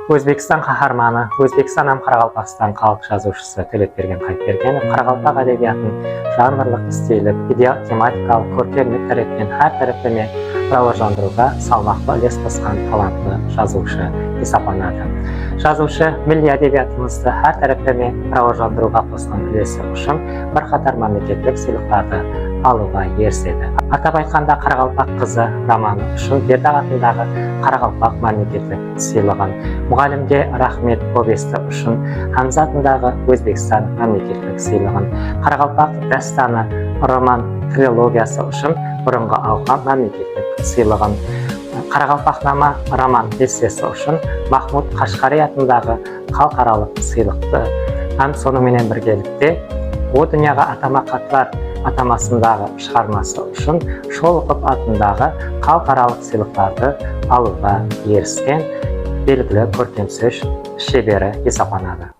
Өзбекстан қаһарманы, Өзбекстан һәм Қарақалпақстан халық жазушысы Төлепберген Қайыпбергенов Қарақалпақ әдебиятын жанрлық, стилік, тематикалық, көркемдік тарапынан һәр тараптама рауажландыруға салмақты үлес қосқан талантлы жазушы есептеледі. Жазушы милли әдебиятымызды һәр тараптама рауажландыруға қосқан үлесі үшін бірқатар мемлекеттік сыйлықтарды алуға ерседі. Атап айтқанда Қарақалпақ қызы романы үшін Бердағ атындағы Қарақалпақ мемлекеттік сыйлығын, мұғалімге рахмет повесті үшін Хамза атындағы Өзбекстан мемлекеттік сыйлығын, Қарақалпақ дастаны роман трилогиясы үшін бұрынғы алған мемлекеттік сыйлығын, Қарақалпақнама роман эссесі үшін Махмуд Қашқари атындағы халықаралық сыйлықты, һәм сонымен біргелікте «О дүнияға атама қатар» атамасындағы шығармасы үшін Шолохов атындағы халықаралық сыйлықтарды алуға еріскен белгілі көркемсөз шебері есептеледі.